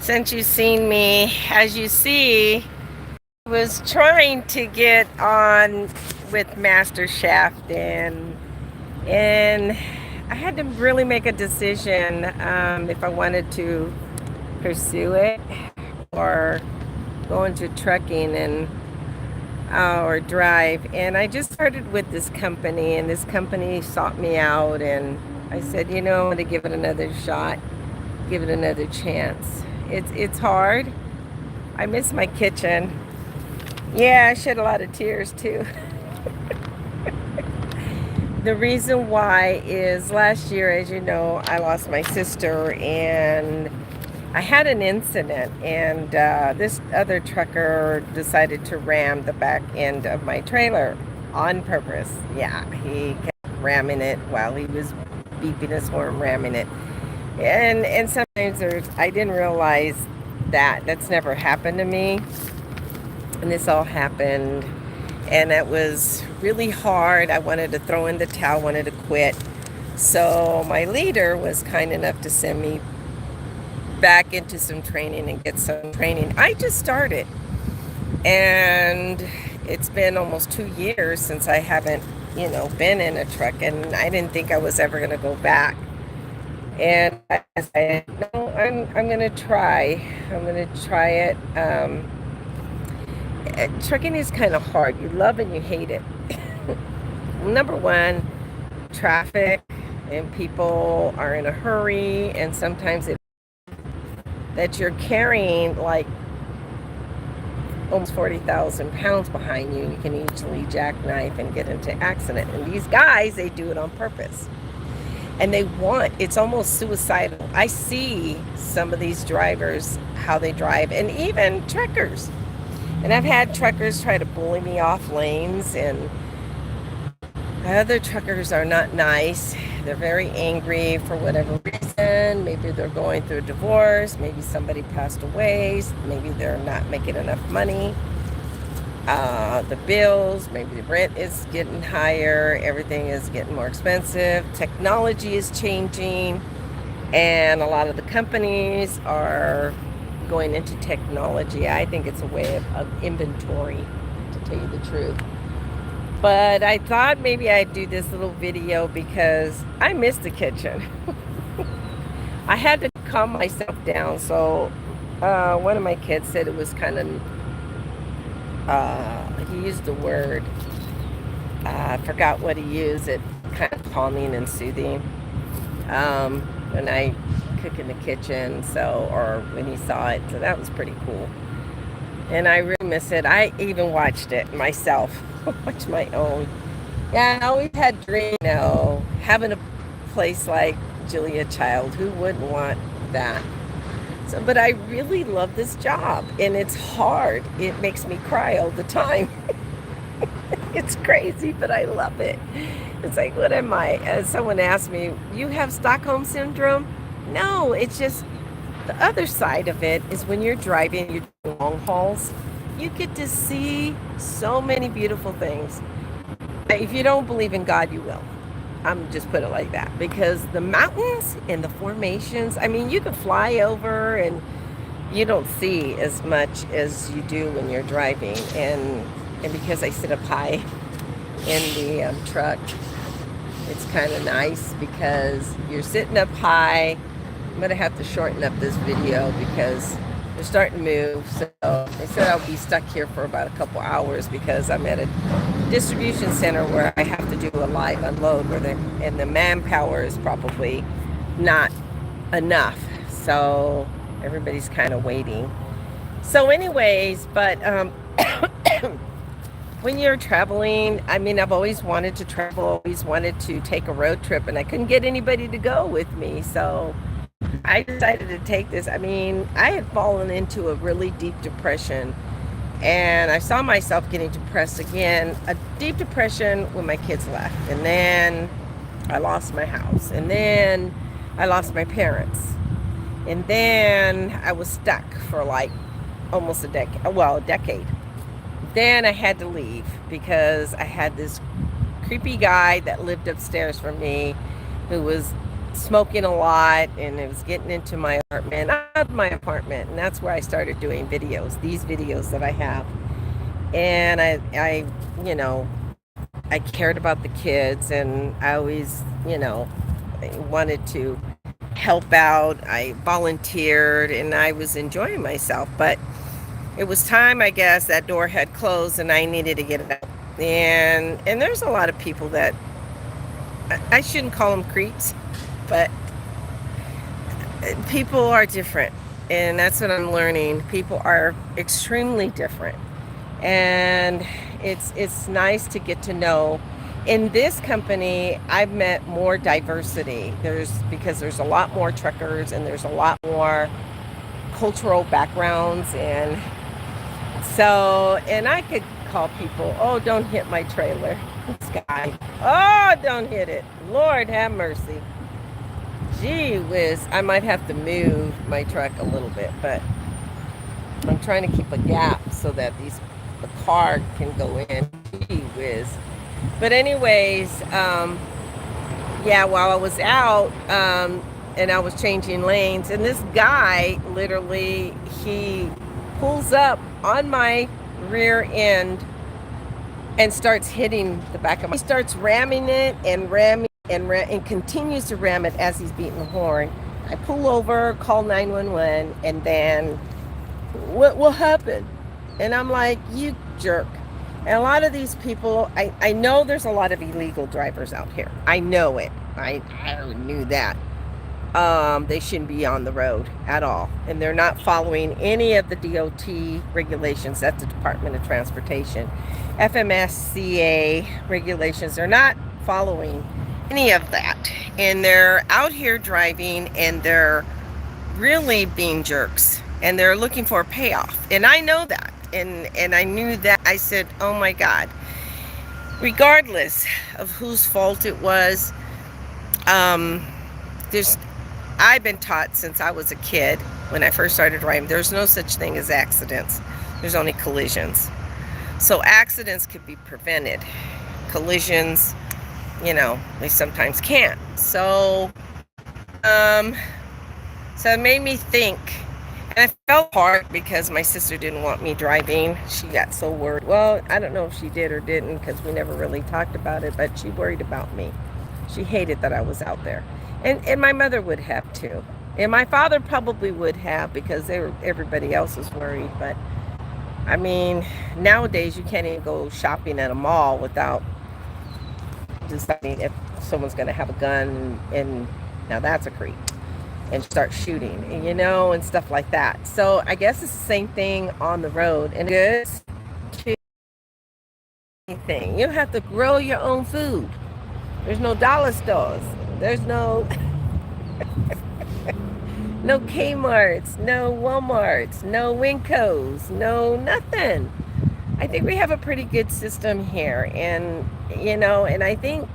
since you've seen me. As you see, I was trying to get on with Master Chef, and I had to really make a decision if I wanted to pursue it or go into trucking and or drive. And I just started with this company, and this company sought me out, and I said, I'm going to give it another shot, give it another chance. It's hard. I miss my kitchen. Yeah, I shed a lot of tears too. The reason why is last year, as you know, I lost my sister, and I had an incident, and this other trucker decided to ram the back end of my trailer on purpose. Yeah, he kept ramming it while he was beeping his horn, ramming it. And sometimes I didn't realize that that's never happened to me. And this all happened, and it was really hard. I wanted to throw in the towel, wanted to quit. So my leader was kind enough to send me back into some training and get some training. I just started, and it's been almost 2 years since I haven't, been in a truck, and I didn't think I was ever going to go back. And I said, no, I'm going to try. I'm going to try it. Trucking is kind of hard. You love and you hate it. Number one, traffic, and people are in a hurry, and sometimes that you're carrying like almost 40,000 pounds behind you. You can easily jackknife and get into accident. And these guys, they do it on purpose. And it's almost suicidal. I see some of these drivers, how they drive, and even truckers. And I've had truckers try to bully me off lanes, and other truckers are not nice. They're very angry for whatever reason. Maybe they're going through a divorce. Maybe somebody passed away. Maybe they're not making enough money. The bills, maybe the rent is getting higher, everything is getting more expensive, technology is changing, and a lot of the companies are going into technology. I think it's a way of inventory, to tell you the truth. But I thought maybe I'd do this little video because I miss the kitchen. I had to calm myself down. So one of my kids said it was kind of he used the word, I forgot what he used, it kind of calming and soothing when I cook in the kitchen, or when he saw it. So that was pretty cool, and I really miss it. I even watched it myself. Watch my own. Yeah, I always had dreams, having a place like Julia Child. Who wouldn't want that? But I really love this job, and it's hard. It makes me cry all the time. It's crazy, but I love it. It's like, what am I? As someone asked me, you have Stockholm Syndrome? No, it's just the other side of it is when you're driving, you're doing long hauls, you get to see so many beautiful things. If you don't believe in God, you will. I'm just put it like that, because the mountains and the formations, I mean, you can fly over and you don't see as much as you do when you're driving. And because I sit up high in the truck, it's kind of nice because you're sitting up high. I'm going to have to shorten up this video because they're starting to move. So they said I'll be stuck here for about a couple hours because I'm at a distribution center where I have to do a live unload and the manpower is probably not enough. So everybody's kind of waiting. So anyways, but when you're traveling, I mean, I've always wanted to travel, always wanted to take a road trip, and I couldn't get anybody to go with me. So I decided to take this. I mean, I had fallen into a really deep depression, and I saw myself getting depressed again, a deep depression when my kids left. And then I lost my house, and then I lost my parents. And then I was stuck for like almost a decade. Then I had to leave because I had this creepy guy that lived upstairs from me who was smoking a lot, and it was getting into my apartment. I loved my apartment, and that's where I started doing videos, these videos that I have. And I you know, I cared about the kids, and I always, wanted to help out. I volunteered, and I was enjoying myself. But it was time, I guess, that door had closed, and I needed to get it out. And there's a lot of people that I shouldn't call them creeps, but people are different, and that's what I'm learning. People are extremely different, and it's nice to get to know. In this company, I've met more diversity. Because there's a lot more truckers, and there's a lot more cultural backgrounds, and I could call people, oh, don't hit my trailer. This guy, oh, don't hit it. Lord have mercy. Gee whiz, I might have to move my truck a little bit, but I'm trying to keep a gap so that the car can go in. Gee whiz. But anyways, yeah, while I was out, and I was changing lanes, and this guy literally, he pulls up on my rear end and starts hitting the back of my. He starts ramming it and ramming and continues to ram it as he's beating the horn. I pull over, call 911, and then what happened? And I'm like, you jerk. And a lot of these people, I know there's a lot of illegal drivers out here. I know it. I knew that. They shouldn't be on the road at all. And they're not following any of the DOT regulations. That's the Department of Transportation. FMCSA regulations. They're not following any of that. And they're out here driving, and they're really being jerks. And they're looking for a payoff. And I know that. And I knew that. I said, oh my God. Regardless of whose fault it was, I've been taught since I was a kid, when I first started driving, there's no such thing as accidents. There's only collisions. So accidents could be prevented. Collisions, they sometimes can't. So it made me think. And I felt hard because my sister didn't want me driving. She got so worried. Well, I don't know if she did or didn't, because we never really talked about it, but she worried about me. She hated that I was out there. And my mother would have too. And my father probably would have, because everybody else was worried. But I mean, nowadays you can't even go shopping at a mall without deciding if someone's going to have a gun, and now that's a creep, and start shooting, and stuff like that. So I guess it's the same thing on the road. And it's to anything. You have to grow your own food. There's no dollar stores. There's no no Kmart's, no Walmart's, no Wincos, no nothing. I think we have a pretty good system here, and and I think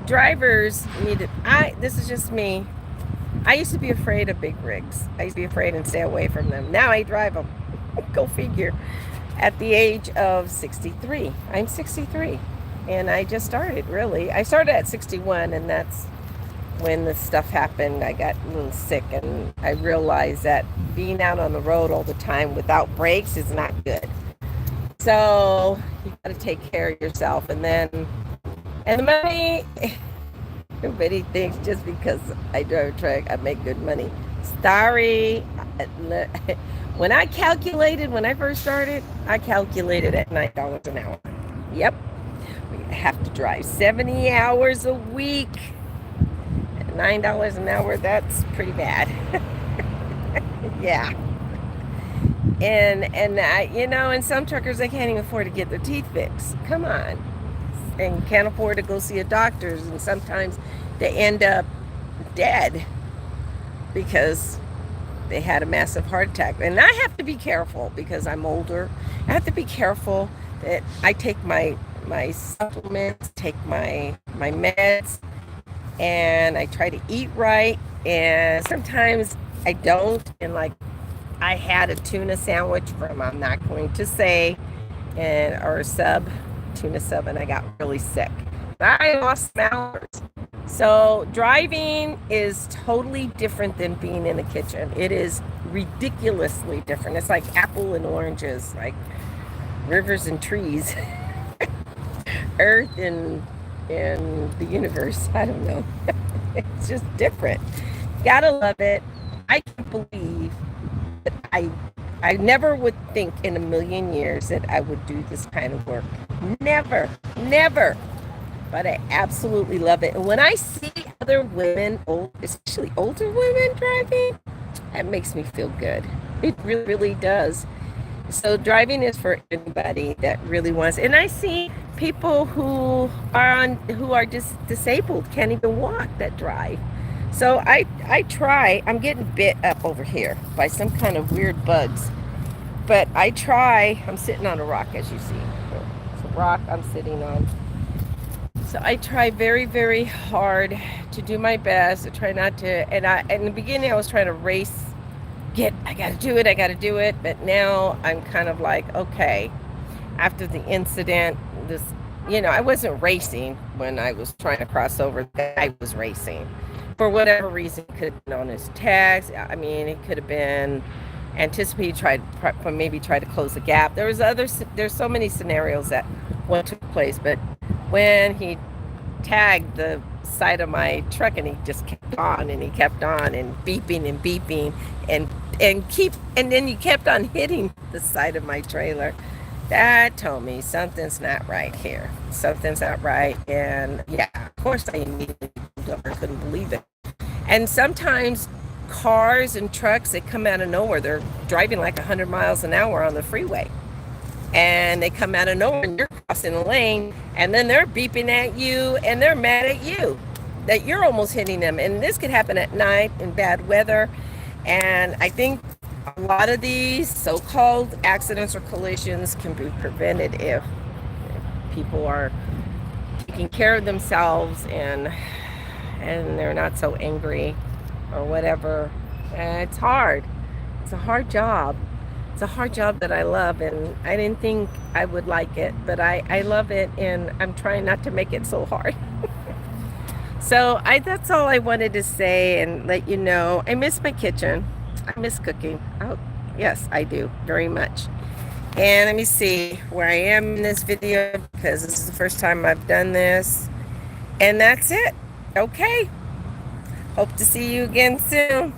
drivers need to. This is just me. I used to be afraid of big rigs. I used to be afraid and stay away from them. Now I drive them. Go figure. At the age of 63, I'm 63, and I just started. Really, I started at 61, and that's when this stuff happened. I got a little sick, and I realized that being out on the road all the time without brakes is not good. So you got to take care of yourself, and the money. Everybody thinks just because I drive a truck, I make good money. Sorry. When I first started, I calculated at $9 an hour. Yep. We have to drive 70 hours a week. At $9 an hour, that's pretty bad. Yeah. And and some truckers, they can't even afford to get their teeth fixed. Come on. And can't afford to go see a doctor, and sometimes they end up dead because they had a massive heart attack. And I have to be careful because I'm older. I have to be careful that I take my supplements, take my meds, and I try to eat right. And sometimes I don't. And like, I had a tuna sandwich from, I'm not going to say, or a tuna sub, and I got really sick. I lost some hours. So driving is totally different than being in a kitchen. It is ridiculously different. It's like apple and oranges, like rivers and trees, earth and the universe. I don't know. It's just different. Gotta love it. I can't believe that I never would think in a million years that I would do this kind of work. Never, never. But I absolutely love it. And when I see other women, especially older women driving, that makes me feel good. It really, really does. So driving is for anybody that really wants. And I see people who are just disabled, can't even walk, that drive. So I try. I'm getting bit up over here by some kind of weird bugs. But I try. I'm sitting on a rock, as you see. It's a rock I'm sitting on. So I try very, very hard to do my best. I try not to, in the beginning I was trying to race, I gotta do it. But now I'm kind of like, okay, after the incident, I wasn't racing when I was trying to cross over. I was racing. For whatever reason, it could have been on his tags. I mean, it could have been anticipated, maybe try to close the gap. There's so many scenarios that what took place, but when he tagged the side of my truck and he just kept on and beeping and then he kept on hitting the side of my trailer, that told me something's not right here. Something's not right. And yeah, of course I immediately couldn't believe it. And sometimes cars and trucks, they come out of nowhere. They're driving like 100 miles an hour on the freeway, and they come out of nowhere and you're crossing the lane, and then they're beeping at you and they're mad at you that you're almost hitting them. And this could happen at night in bad weather. And I think a lot of these so-called accidents or collisions can be prevented if people are taking care of themselves and they're not so angry or whatever. It's hard. It's a hard job. It's a hard job that I love, and I didn't think I would like it, but I love it, and I'm trying not to make it so hard. So that's all I wanted to say and let you know. I miss my kitchen. I miss cooking. Oh, yes, I do very much. And let me see where I am in this video, because this is the first time I've done this. And that's it. Okay. Hope to see you again soon.